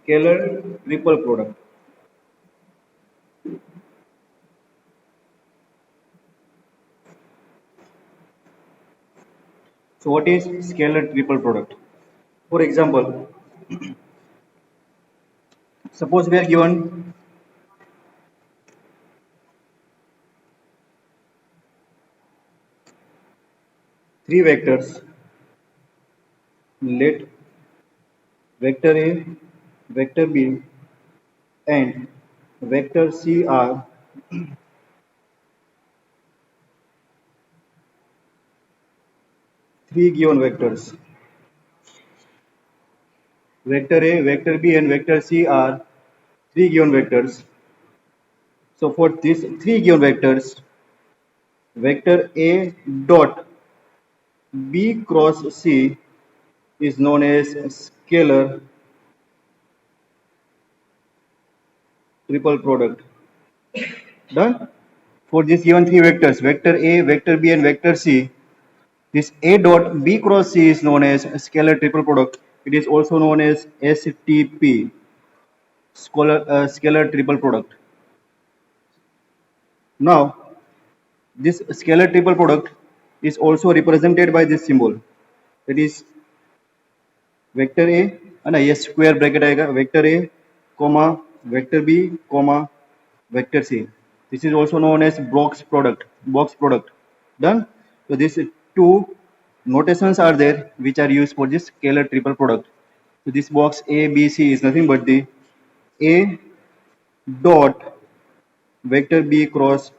scalar triple product. So what is scalar triple product? For example, suppose we are given three vectors. Let vector A, vector B, and vector C are three given vectors. Vector A, vector B, and vector C are three given vectors. So for these three given vectors, vector A dot B cross C is known as scalar triple product. Done? For these given three vectors, vector A, vector B, and vector C, this A dot B cross C is known as scalar triple product. It is also known as STP, scalar triple product. Now, this scalar triple product is also represented by this symbol. That is vector A, है ना, ये square bracket आएगा, vector A, comma vector B, comma vector C. This is also known as box product. Box product. Done. So these two notations are there which are used for this scalar triple product. So this box A, B, C is nothing but the A dot vector B cross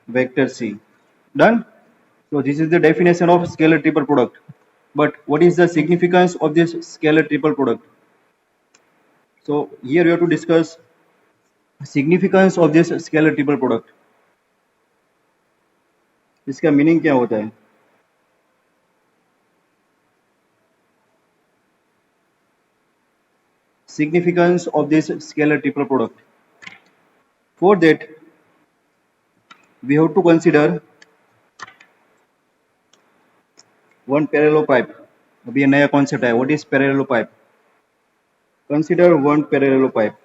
vector C. Done. So this is the definition of scalar triple product. But what is the significance of this scalar triple product? So here we have to discuss significance of this scalar triple product. इसका meaning क्या होता है? Significance of this scalar triple product. For that, we have to consider one parallelopipe. अभी ये नया concept है. What is parallelopipe? Consider one parallelopipe.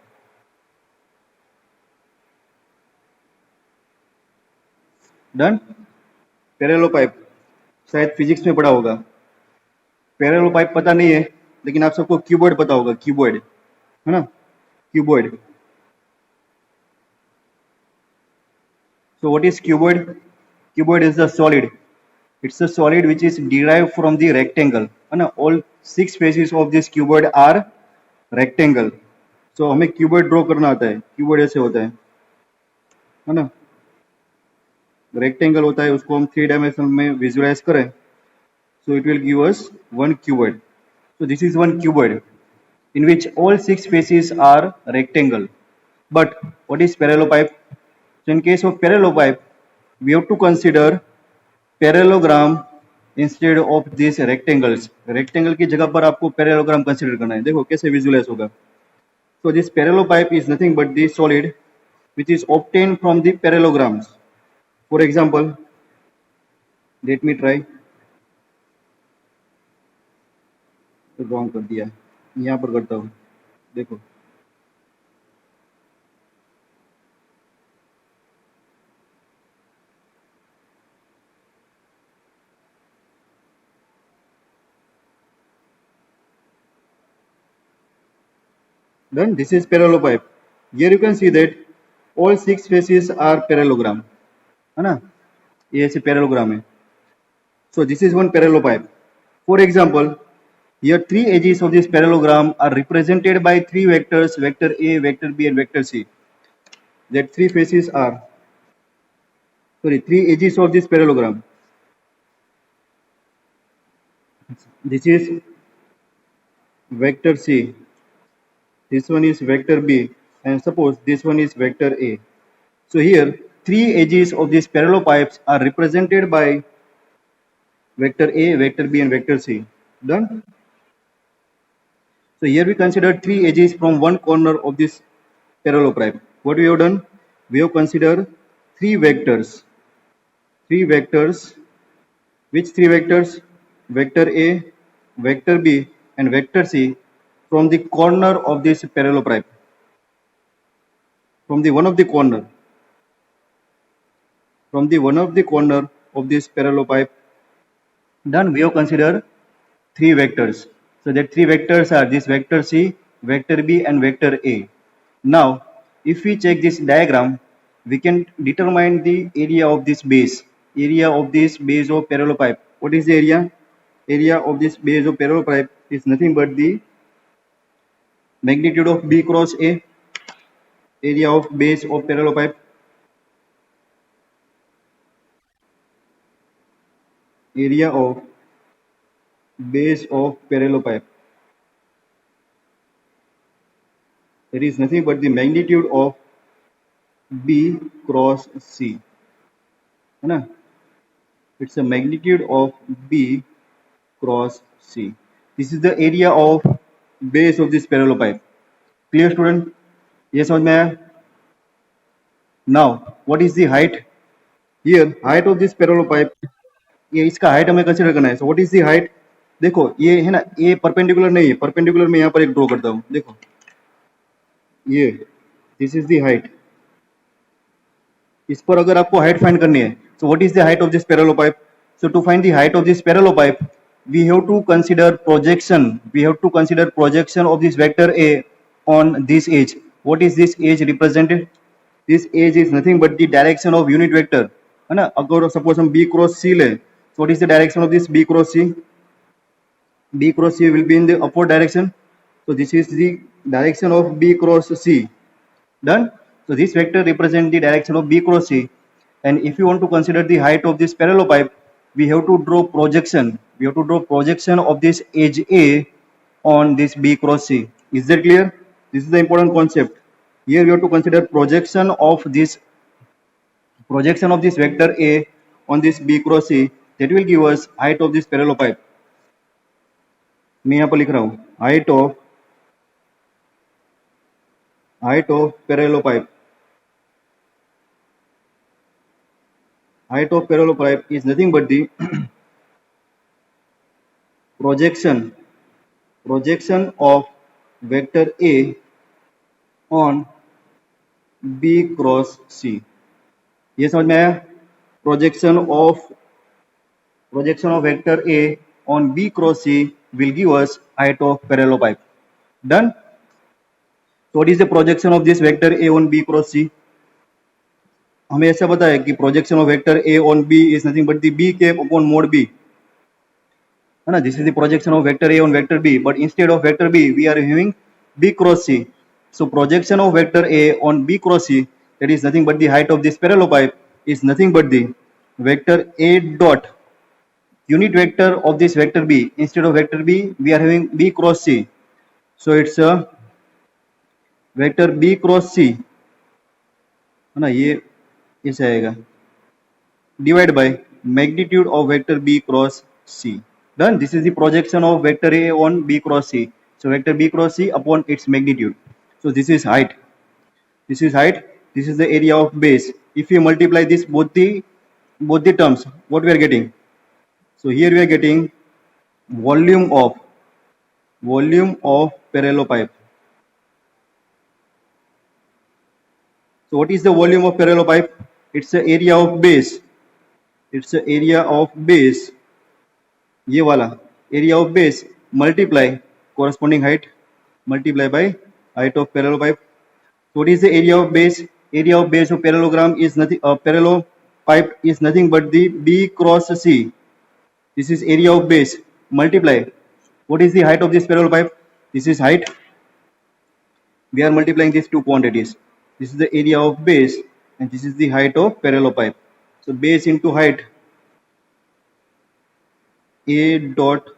Done? Parallelopipe शायद physics में पढ़ा होगा. पैरेललोपाइप पता नहीं है, लेकिन आप सबको क्यूबॉइड पता होगा. क्यूबॉइड है ना, cuboid. So what is cuboid? Cuboid is the solid. It's a solid which is derived from the rectangle. है ना, all six faces of this cuboid are rectangle. So हमें cuboid ड्रॉ करना आता है. Cuboid ऐसे होता है ना, रेक्टेंगल होता है, उसको हम 3 डायमेंशन में विजुअलाइज करें. So it will give us one cuboid. So this is one cuboid in which all six faces are rectangle. But what is parallelopipe? So in case of parallelopipe, we have to consider parallelogram instead of these rectangles. Rectangle की जगह पर आपको parallelogram consider करना है. देखो कैसे visualize होगा. So this parallelopipe is nothing but the solid which is obtained from the parallelograms. For example, let me try. Wrong कर दिया, यहाँ पर करता हूँ. देखो then this is parallelopipe. Here you can see that all six faces are parallelogram, है ना, ये ऐसे parallelogram है. So this is one parallelopipe. For example, here three edges of this parallelogram are represented by three vectors, vector A, vector B, and vector C. That three faces are, three edges of this parallelogram. This is vector C, this one is vector B, and suppose this one is vector A. So here three edges of these parallelopipes are represented by vector A, vector B, and vector C. Done? So here we consider three edges from one corner of this parallelopipe. What we have done? We have considered three vectors. Three vectors. Which three vectors? Vector A, vector B, and vector C from the corner of this parallelopipe, from the one of the corner of this parallelopipe. Then we have considered three vectors. So that three vectors are this vector C, vector B and vector A. Now if we check this diagram, we can determine the area of this base, of parallelopipe. What is the area? Area of this base of parallelopipe is nothing but the magnitude of B cross A, area of base of parallelopipe, area of base of parallelopipe. That is nothing but the magnitude of B cross C. It's a magnitude of B cross C. This is the area of base of this parallelopipe. Clear, student? Yes, समझ में आया? Now, what is the height? Here, height of this parallelopipe. ये इसका height हमें consider करना है. So, what is the height? देखो, ये है ना, ये परपेंडिकुलर नहीं है. परपेंडिकुलर में यहाँ पर एक ड्रॉ करता हूँ. देखो, ये, this is the height. इस पर अगर आपको height find करनी है, so what is the height of this parallelopipe? So to find the height of this parallelopipe, we have to consider projection. We have to consider projection of this vector A on this edge. What is this edge represented? This edge is nothing but the direction of unit vector. है ना? अगर suppose हम B cross C ले, so what is the direction of this B cross C? B cross C will be in the upward direction. So this is the direction of B cross C. Done? So this vector represents the direction of B cross C. And if you want to consider the height of this parallelopipe, we have to draw projection. We have to draw projection of this edge A on this B cross C. Is that clear? This is the important concept. Here we have to consider projection of this vector A on this B cross C. That will give us height of this parallelopipe. मैं यहाँ पर लिख रहा हूँ height of parallelopipe. Height of parallelopipe is nothing but the projection of vector A on B cross C. ये समझ में आया? Projection of vector A on B cross C will give us height of parallelopipe. Done? So what is the projection of this vector A on B cross C? हमें ऐसा पता है कि projection of vector A on B is nothing but the B cap upon mod B. है ना? This is the projection of vector A on vector B, but instead of vector B, we are having B cross C. So projection of vector A on B cross C, that is nothing but the height of this parallelopipe, is nothing but the vector A dot unit vector of this vector B. Instead of vector B, we are having B cross C. So it's a vector B cross C. है ना? ये ऐसा आएगा. Divide by magnitude of vector B cross C. Done. This is the projection of vector A on B cross C. So vector B cross C upon its magnitude. So this is height. This is height. This is the area of base. If you multiply this both the terms, what we are getting? So here we are getting volume of parallelopipe. So what is the volume of parallelopipe? It's the area of base. It's the area of base. ये वाला area of base multiply corresponding height multiply by height of parallelopipe. So what is the area of base? Area of base of parallelogram is nothing. Parallelopipe is nothing but the B cross C. This is area of base multiply. What is the height of this parallelopipe? This is height. We are multiplying these two quantities. This is the area of base and this is the height of parallelopipe. So base into height, A dot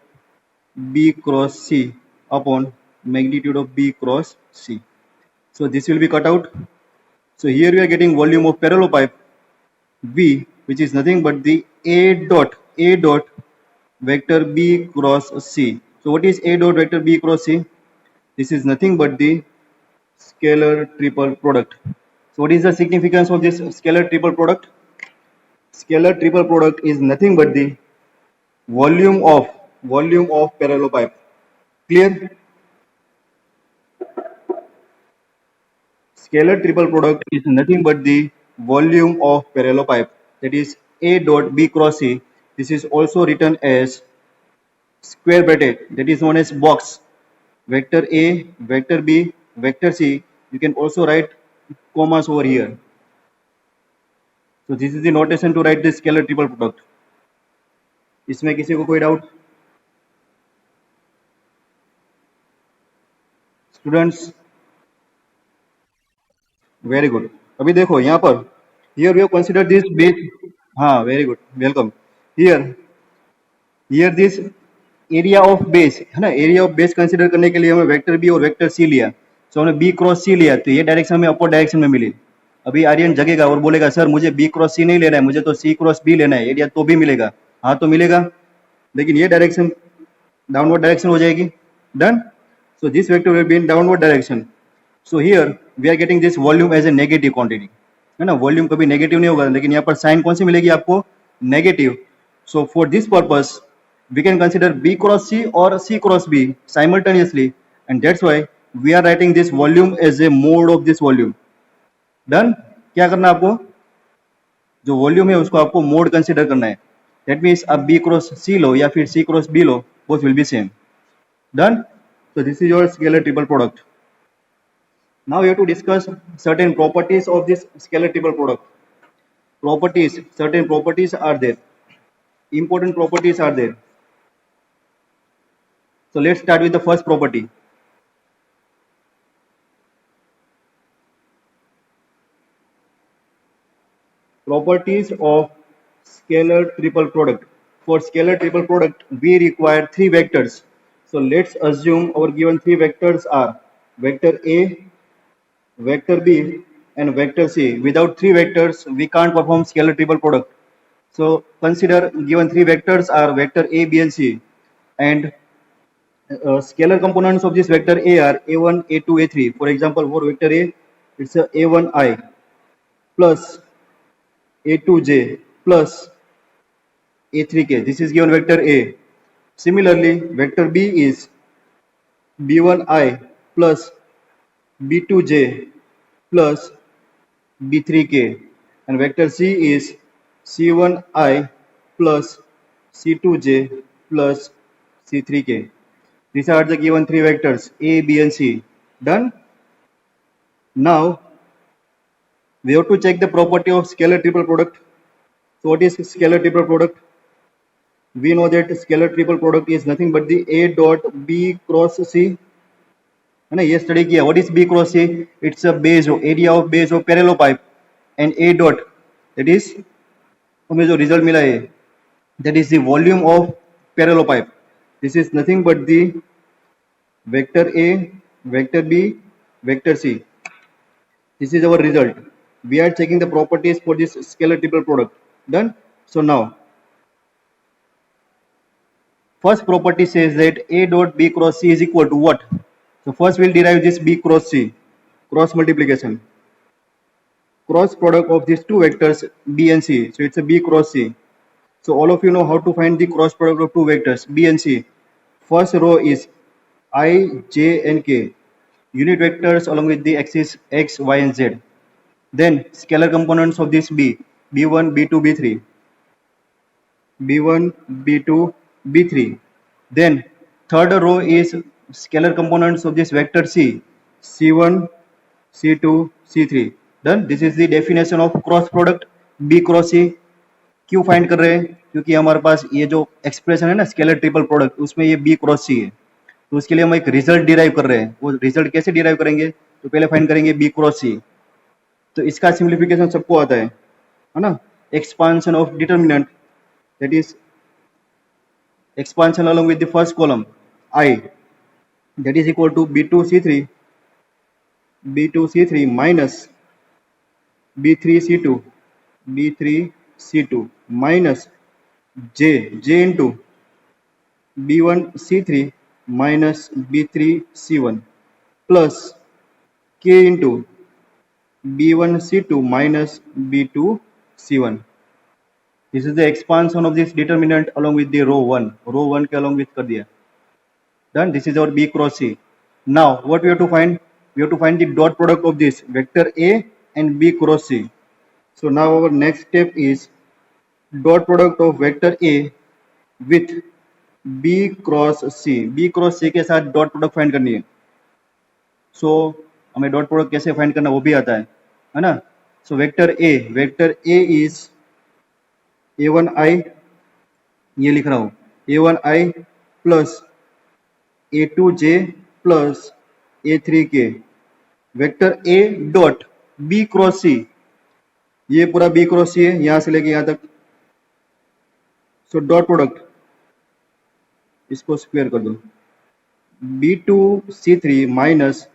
B cross C upon magnitude of B cross C. So this will be cut out. So here we are getting volume of parallelopipe V, which is nothing but the A dot vector B cross C. So what is A dot vector B cross C? This is nothing but the scalar triple product. So what is the significance of this scalar triple product? Scalar triple product is nothing but the volume of parallelopipe. Clear? scalar triple product is nothing but the volume of parallel pipe, that is A dot B cross C. This is also written as square bracket, that is known as box. Vector A, vector B, vector C. You can also write commas over here. So this is the notation to write the scalar triple product. इसमें किसी को कोई doubt? Students, very good. अभी देखो यहाँ पर, here we have consider this base. हाँ, very good, welcome. Here this area of base है ना, एरिया ऑफ बेस कंसीडर करने के लिए हमें वेक्टर बी और वेक्टर सी लिया. सो हमने बी क्रॉस सी लिया, तो ये डायरेक्शन में अपोजिट डायरेक्शन में मिली. अभी आर्यन जगेगा और बोलेगा सर मुझे बी क्रॉस सी नहीं लेना है, मुझे तो सी क्रॉस बी लेना है, एरिया तो भी मिलेगा. हाँ तो मिलेगा, लेकिन ये डायरेक्शन डाउनवर्ड डायरेक्शन हो जाएगी. Done. So this vector will be in downward direction. So here we are getting this volume as a negative quantity, है ना. वॉल्यूम कभी नेगेटिव नहीं होगा, लेकिन यहाँ पर साइन कौन सी मिलेगी आपको? Negative. So for this purpose we can consider B cross C or C cross B simultaneously, and that's why we are writing this volume as a mode of this volume. Done. क्या करना आपको? जो volume है उसको आपको mode consider करना है. That means आप B cross C लो या फिर C cross B low, both will be same. Done. So this is your scalar triple product. Now we have to discuss certain properties of this scalar triple product. Properties, certain properties are there. Important properties are there. So let's start with the first property. Properties of scalar triple product. For scalar triple product, we require three vectors. So let's assume our given three vectors are vector A, vector B, and vector C. Without three vectors, we can't perform scalar triple product. So consider given three vectors are vector A, B, and C, and scalar components of this vector A are A1, A2, A3. For example, for vector A, it's a A1I plus A2J plus A3K. This is given vector A. Similarly, vector B is B1I plus B2J plus B3K, and vector C is C1I plus C2J plus C3K. These are the given three vectors A, B, and C. Done. Now we have to check the property of scalar triple product. So what is scalar triple product? We know that scalar triple product is nothing but the A dot B cross C. है ना, ये study किया. What is B cross C? It's a base of area of base of parallel pipe, and A dot, that is हमें जो result मिला है, that is the volume of parallel pipe. This is nothing but the vector A, vector B, vector C. This is our result. We are checking the properties for this scalar triple product. Done. So now, first property says that A dot B cross C is equal to what? So first we'll derive this B cross C, cross multiplication, cross product of these two vectors B and C. So it's a B cross C. So all of you know how to find the cross product of two vectors B and C. First row is I, J, and K, unit vectors along with the axis X, Y, and Z. Then scalar components of this B, B1, B2, B3, B1, B2, B3. Then third row is scalar components of this vector C, C1, C2, C3. Done. This is the definition of cross product B cross C. क्यों find कर रहे हैं? क्योंकि हमारे पास ये जो expression है ना स्केलर ट्रिपल प्रोडक्ट, उसमें ये बी क्रॉस सी है, तो उसके लिए हम एक रिजल्ट डिराइव कर रहे हैं. वो रिजल्ट कैसे डिराइव करेंगे? तो पहले फाइंड करेंगे बी क्रॉस सी. तो इसका सिंप्लीफिकेशन सबको आता है ना. Expansion of determinant, that is expansion along with the first column I, that is equal to B2C3 minus B3C2 minus J into B1C3 minus B3C1 plus K into B1C2 minus B2C1. This is the expansion of this determinant along with the row 1. Row 1 के along with कर दिया. Done. This is our B cross C. Now what we have to find? we have to find the dot product of this vector A and B cross C. So now our next step is dot product of vector A with B cross C के साथ dot product find करनी है. सो हमें dot product कैसे find करना वो भी आता है ना. So vector A is A1i, ये लिख रहा हूँ A1i plus A2j plus A3k. Vector A dot B cross C, ये पूरा B क्रॉस C है यहां से लेके यहां तक. सो डॉट प्रोडक्ट इसको स्क्वायर कर दो. B2C3 minus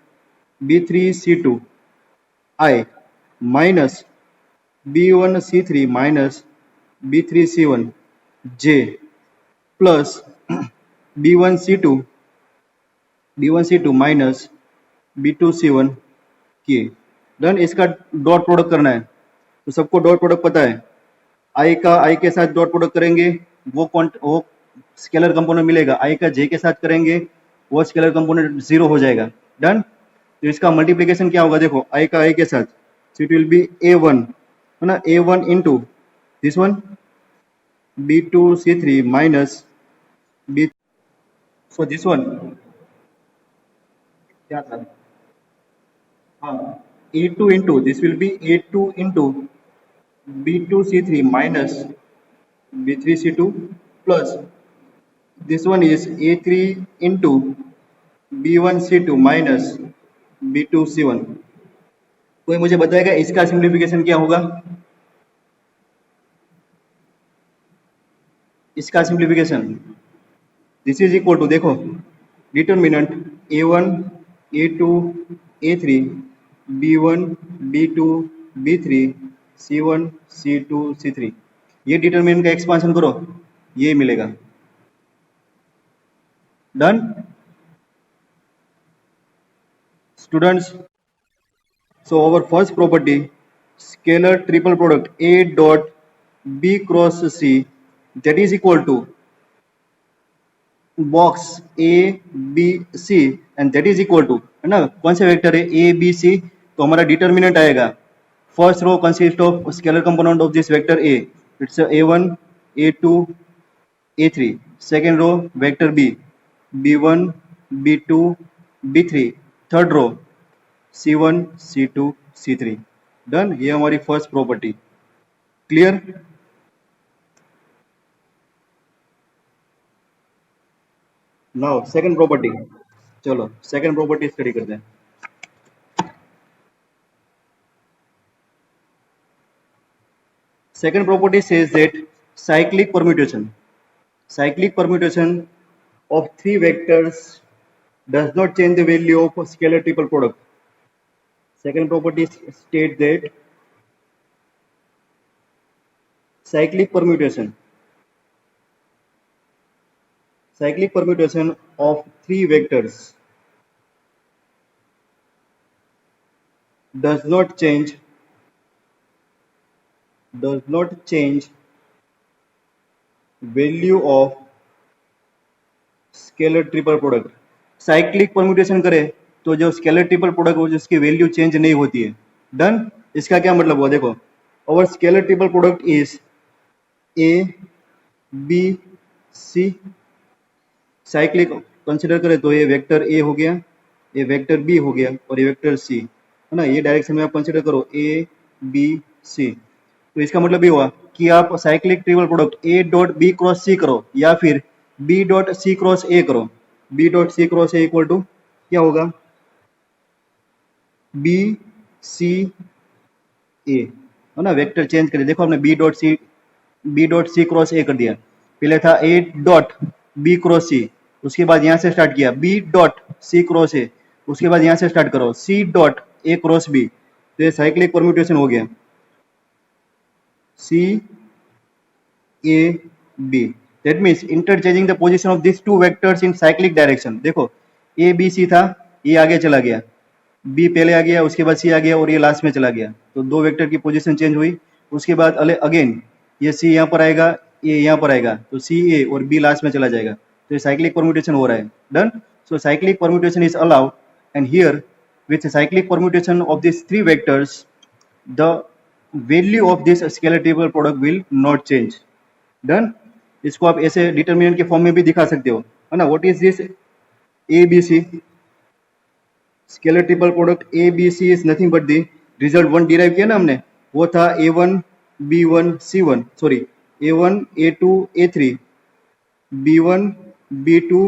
B3C2 I minus B1C3 minus B3C1 J plus B1C2 minus B2C1 K. Done. इसका डॉट प्रोडक्ट करना है तो सबको डॉट प्रोडक्ट पता है. I का I के साथ डॉट प्रोडक्ट करेंगे वो स्केलर कंपोनेंट मिलेगा. I का J के साथ करेंगे वो स्केलर कंपोनेंट 0 हो जाएगा. डन. तो इसका मल्टीप्लिकेशन क्या होगा देखो I का I के साथ. सो इट विल बी A1 है ना, A1 into this one B2C3 minus B. So this one क्या था, हाँ A2 into this will be A2 into B2C3 minus B3C2 plus this one is A3 into B1C2 minus B2C1. कोई मुझे बताएगा इसका simplification क्या होगा? इसका simplification this is equal to, देखो determinant A1 A2 A3 B1 B2 B3 C1 C2 C3, ये determinant का एक्सपांशन करो ये मिलेगा. Done students. So our first property, scalar triple product A dot B cross C, that is equal to box A B C and that is equal to, है ना, कौन से vector है A B C. तो हमारा determinant आएगा first row consist of scalar component of this vector A, it's A1 A2 A3. Second row vector B B1 B2 B3. Third row C1 C2 C3. Done. ये हमारी first property. Clear. Now second property, चलो second property study करते हैं. Second property says that cyclic permutation of three vectors does not change the value of a scalar triple product. Second property states that cyclic permutation of three vectors does not change value of scalar triple product. Cyclic permutation करे तो जो scalar triple product हो जिसकी value change नहीं होती है. Done. इसका क्या मतलब हुआ, देखो और scalar triple product is A B C. Cyclic consider करें तो ये वेक्टर A हो गया, ये वेक्टर B हो गया और ये वेक्टर C है ना. ये डायरेक्शन में आप कंसीडर करो A B C. तो इसका मतलब ये हुआ कि आप cyclic triple product A dot B cross C करो या फिर B dot C cross A करो. B dot C cross A equal to क्या होगा, B C A है ना. वेक्टर चेंज करिए, देखो हमने B dot C cross A कर दिया. पहले था A dot B cross C, उसके बाद यहाँ से स्टार्ट किया B dot C cross A, उसके बाद यहाँ से स्टार्ट करो C dot A cross B. तो ये साइक्लिक परम्यूटेशन हो गया C A B. That means interchanging the position of these two vectors in cyclic direction. देखो A B C था, ये आगे चला गया, B पहले आ गया, उसके बाद C आ गया और ये लास्ट में चला गया. तो दो वेक्टर की पोजीशन चेंज हुई. उसके बाद अगेन ये C यहाँ पर आएगा, ये यहाँ पर आएगा, तो C A और B लास्ट में चला जाएगा. तो ये साइक्लिक परम्यूटेशन हो रहा है. Done. So cyclic permutation is allowed and here with cyclic permutation of these three vectors, the value of this scalar triple product will not change. Done. इसको आप ऐसे डिटर्मिनेंट के फॉर्म में भी दिखा सकते हो, है ना. What is this A B C scalar triple product A B C is nothing but the result one derive किया ना हमने, वो था A one B one C one, sorry A one A two A three, B one B two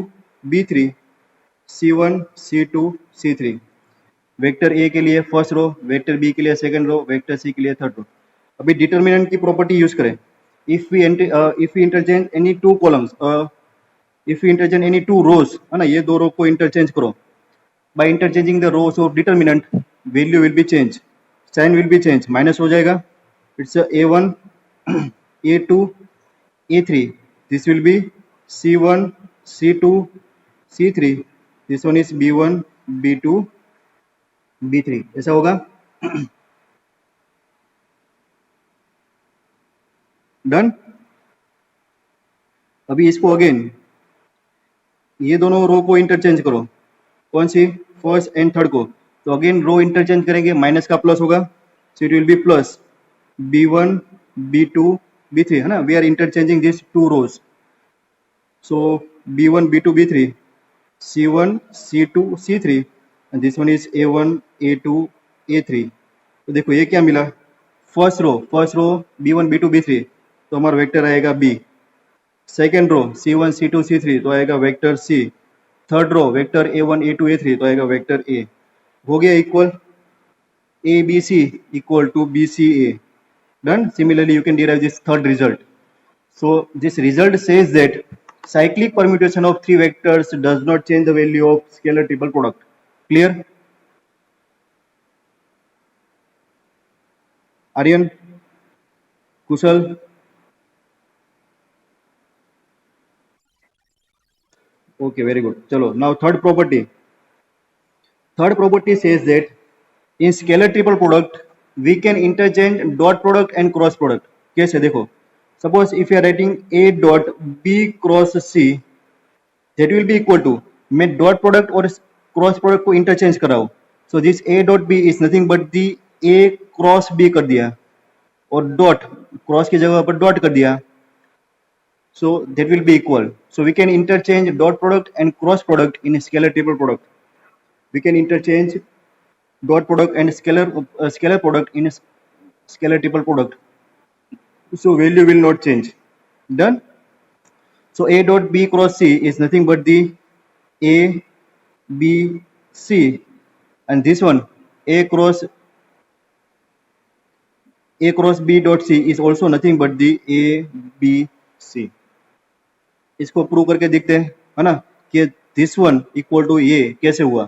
B three, C one C two C three. Vector A के लिए first row, vector B के लिए second row, vector C के लिए third row. अभी determinant की property use करें. if we interchange any two columns, if we interchange any two rows, है ना, ये दो रो को इंटरचेंज करो. by interchanging the rows of determinant, value will be changed, sign will be changed, minus हो जाएगा. it's a1 a2 a3, this will be c1 c2 c3, this one is b1 b2 b3, ऐसा होगा. Done. अभी इसको again ये दोनों रो को interchange करो. कौन सी? फर्स्ट एंड थर्ड को. तो अगेन रो इंटरचेंज करेंगे, माइनस का प्लस होगा, so it will be plus b1 b2 b3, है ना. We are interchanging this two rows. So b1 b2 b3, c1 c2 c3 and this one is a1 a2 a3. तो देखो ये क्या मिला. First row b1 b2 b3, तो हमारा vector आएगा B. Second row c1 c2 c3, तो आएगा vector C. Third row vector a1 a2 a3, तो आएगा वेक्टर ए. हो गया equal A B C equal to B C A. Done. Similarly you can derive this third result. So this result says that cyclic permutation of three vectors does not change the value of scalar triple product. Clear? Aryan, Kushal. Okay, very good. Chalo, now third property. Third property says that in scalar triple product we can interchange dot product and cross product. कैसे? देखो, suppose if you are writing a dot b cross c, that will be equal to, मैं dot product और cross product को interchange कर रहा हूँ. So this a dot b is nothing but the a cross b कर दिया और dot cross की जगह पर dot कर दिया. So that will be equal. So we can interchange dot product and cross product in a scalar triple product. We can interchange dot product and scalar product in a scalar triple product. So value will not change. Done. So a dot b cross c is nothing but the a b c, and this one a cross b dot c is also nothing but the a b c. इसको prove करके देखते हैं, है ना, कि this one equal to ये कैसे हुआ,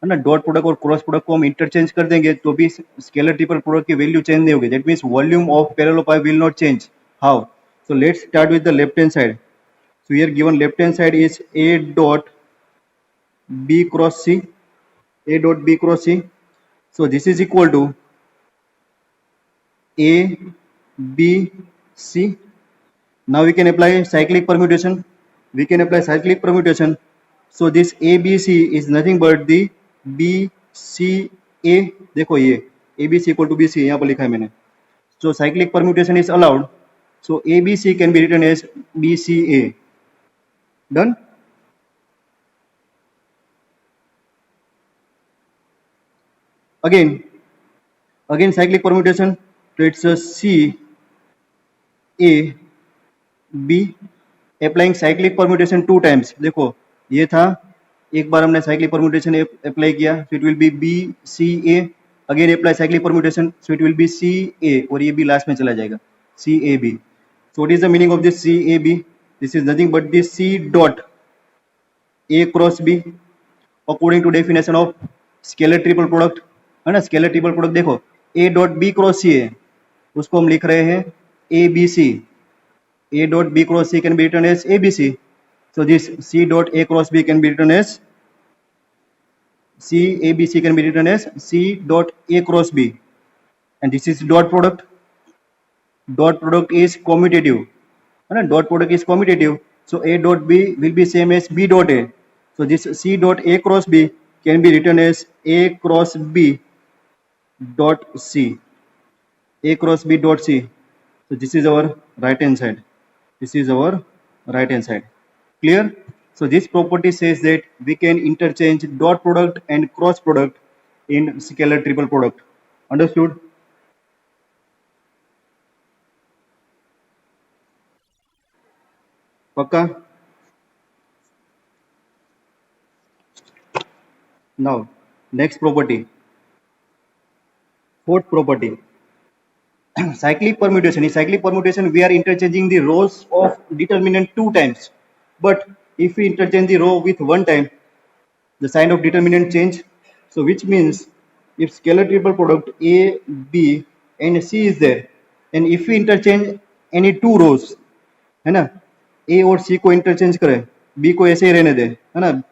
है ना. डॉट प्रोडक्ट और क्रॉस प्रोडक्ट को हम इंटरचेंज कर देंगे तो भी स्केलर ट्रिपल प्रोडक्ट की वैल्यू चेंज नहीं होगी. That means volume of parallelepiped will not change. How? So let's start with the left hand side. So here given left hand side is a dot b cross c, a dot b cross c. So this is equal to a b c. Now we can apply cyclic permutation. We can apply cyclic permutation. So this ABC is nothing but the BCA. देखो ये ABC equal to BCA यहाँ पर लिखा है मैंने. So cyclic permutation is allowed. So ABC can be written as BCA. Done. Again cyclic permutation. So it's a C A B. Applying cyclic permutation two times. देखो ये था, एक बार हमने साइक्लिक परम्यूटेशन अप्लाई किया, so it will be B C A. Again apply cyclic permutation, so it will be C A, और ये भी last में चला जाएगा, C A B. So what is the meaning of this C A B? This is nothing but this C dot A cross B according to definition of scalar triple product, है ना. Scalar triple product देखो A dot B cross C है, उसको हम लिख रहे हैं A B C. A dot B cross C can be written as ABC. So this C dot A cross B can be written as C ABC can be written as C dot A cross B. And this is dot product. Dot product is commutative. And dot product is commutative. So A dot B will be same as B dot A. So this C dot A cross B can be written as A cross B dot C. A cross B dot C. So this is our right hand side. This is our right hand side. Clear? So this property says that we can interchange dot product and cross product in scalar triple product. Understood? Pakka? Now, next property. Fourth property. Cyclic permutation. In cyclic permutation, we are interchanging the rows of determinant two times. But if we interchange the row with one time, the sign of determinant change. So which means if scalar triple product A, B and C is there, and if we interchange any two rows, है ना, A और C को interchange करें, B को ऐसे ही रहने दें, है ना,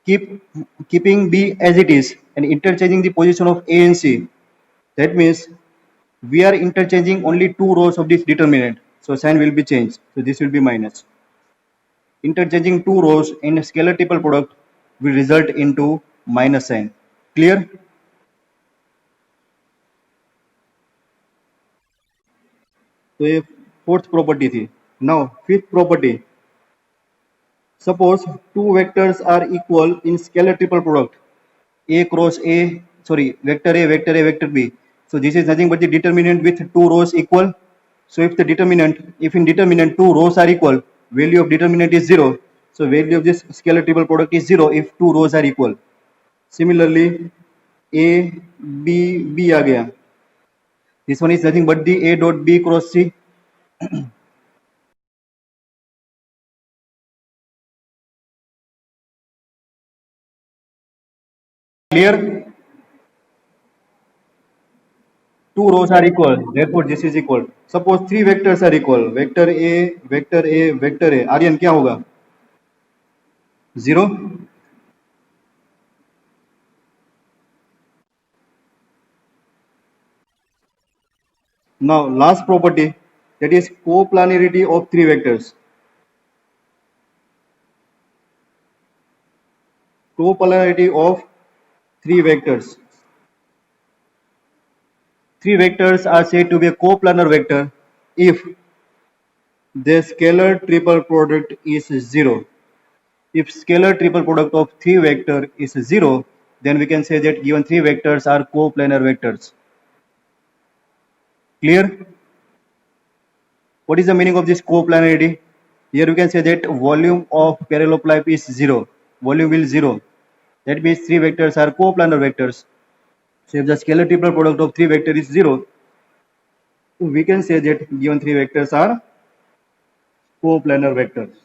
keeping B as it is and interchanging the position of A and C. That means we are interchanging only two rows of this determinant. So sign will be changed. So this will be minus. Interchanging two rows in a scalar triple product will result into minus sign. Clear? तो ये fourth property थी. Now fifth property. Suppose two vectors are equal in scalar triple product. A cross A, sorry, vector A, vector A, vector B. So this is nothing but the determinant with two rows equal. So if in determinant two rows are equal, value of determinant is 0. So value of this scalar triple product is 0 if two rows are equal. Similarly, A, B, B आ गया. This one is nothing but the A dot B cross C. Clear? Two rows are equal, therefore this is equal. Suppose three vectors are equal, vector A, vector A, vector A. Aryan क्या होगा? 0. Now last property, that is coplanarity of three vectors. Copolarity of three vectors. Three vectors are said to be a coplanar vector if their scalar triple product is 0. If scalar triple product of three vector is 0, then we can say that given three vectors are coplanar vectors. Clear? What is the meaning of this coplanarity? Here we can say that volume of parallelopipe is 0. Volume will 0. That means three vectors are coplanar vectors. So if the scalar triple product of three vectors is 0, we can say that given three vectors are coplanar vectors.